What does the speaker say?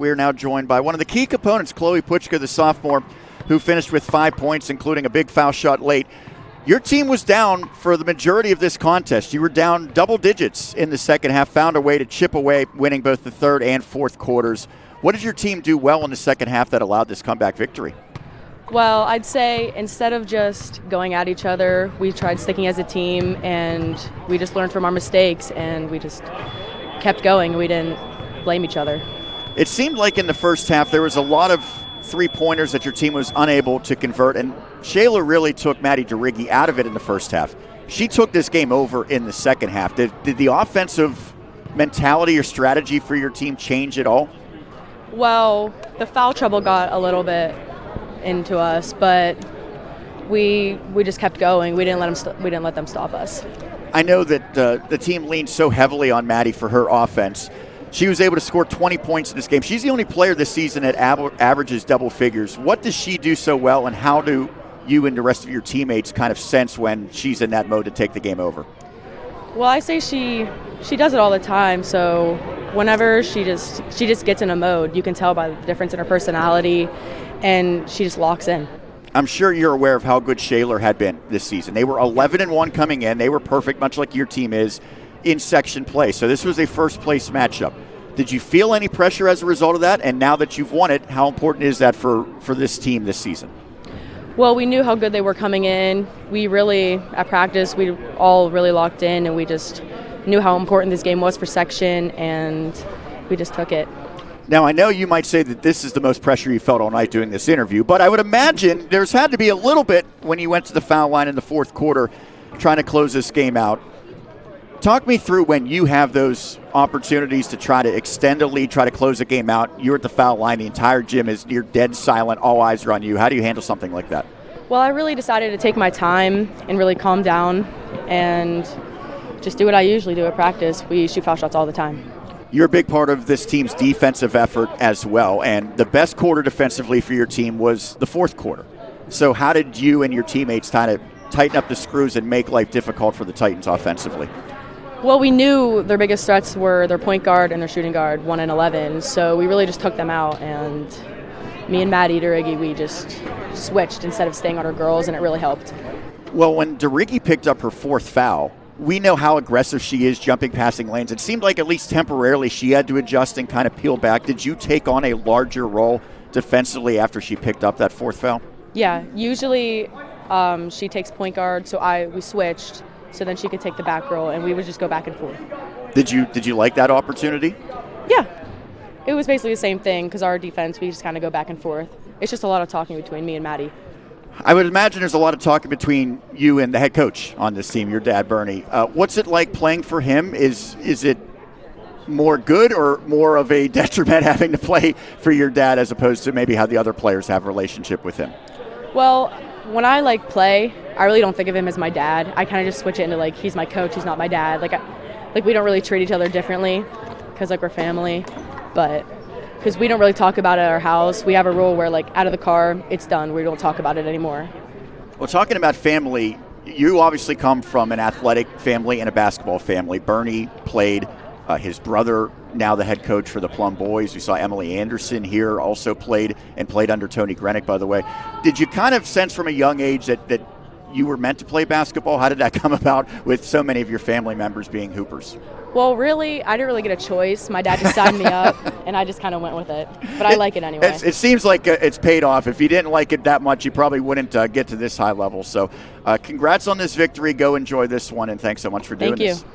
We are now joined by one of the key components, Chloe Pucka, the sophomore, who finished with 5 points, including a big foul shot late. Your team was down for the majority of this contest. You were down double digits in the second half, found a way to chip away, winning both the third and fourth quarters. What did your team do well in the second half that allowed this comeback victory? Well, I'd say instead of just going at each other, we tried sticking as a team, and we just learned from our mistakes, and we just kept going. We didn't blame each other. It seemed like in the first half there was a lot of three-pointers that your team was unable to convert, and Shayla really took Maddie DeRiggi out of it in the first half. She took this game over in the second half. Did the offensive mentality or strategy for your team change at all? Well, the foul trouble got a little bit into us, but we just kept going. We didn't let them stop us. I know that the team leaned so heavily on Maddie for her offense. She was able to score 20 points in this game. She's the only player this season that averages double figures. What does she do so well, and how do you and the rest of your teammates kind of sense when she's in that mode to take the game over? Well, I say she does it all the time. So whenever she just gets in a mode, you can tell by the difference in her personality, and she just locks in. I'm sure you're aware of how good Shayla had been this season. They were 11-1 coming in. They were perfect, much like your team is, in section play. So this was a first-place matchup. Did you feel any pressure as a result of that? And now that you've won it, how important is that for this team this season? Well, we knew how good they were coming in. We really, at practice, we all really locked in, and we just knew how important this game was for section, and we just took it. Now, I know you might say that this is the most pressure you felt all night doing this interview, but I would imagine there's had to be a little bit when you went to the foul line in the fourth quarter trying to close this game out. Talk me through when you have those opportunities to try to extend a lead, try to close a game out. You're at the foul line. The entire gym is near dead silent. All eyes are on you. How do you handle something like that? Well, I really decided to take my time and really calm down and just do what I usually do at practice. We shoot foul shots all the time. You're a big part of this team's defensive effort as well, and the best quarter defensively for your team was the fourth quarter. So how did you and your teammates kind of tighten up the screws and make life difficult for the Titans offensively? Well, we knew their biggest threats were their point guard and their shooting guard, 1 and 11. So we really just took them out, and me and Maddie DeRiggi, we just switched instead of staying on our girls, and it really helped. Well, when DeRiggi picked up her fourth foul, we know how aggressive she is jumping passing lanes. It seemed like at least temporarily she had to adjust and kind of peel back. Did you take on a larger role defensively after she picked up that fourth foul? Yeah, usually she takes point guard, so we switched. So then she could take the back roll, and we would just go back and forth. Did you like that opportunity? Yeah. It was basically the same thing because our defense, we just kind of go back and forth. It's just a lot of talking between me and Maddie. I would imagine there's a lot of talking between you and the head coach on this team, your dad, Bernie. What's it like playing for him? Is it more good or more of a detriment having to play for your dad as opposed to maybe how the other players have a relationship with him? Well, when I play, I really don't think of him as my dad. I kind of just switch it into he's my coach, he's not my dad. We don't really treat each other differently because we're family, but because we don't really talk about it at our house. We have a rule where out of the car, it's done. We don't talk about it anymore. Well, talking about family, you obviously come from an athletic family and a basketball family. Bernie played. His brother, now the head coach for the Plum Boys. We saw Emily Anderson here, also played under Tony Grenick, by the way. Did you kind of sense from a young age that you were meant to play basketball? How did that come about with so many of your family members being hoopers? Well, really, I didn't really get a choice. My dad just signed me up, and I just kind of went with it. But I like it anyway. It seems like it's paid off. If you didn't like it that much, you probably wouldn't get to this high level. So congrats on this victory. Go enjoy this one, and thanks so much for doing this. Thank you.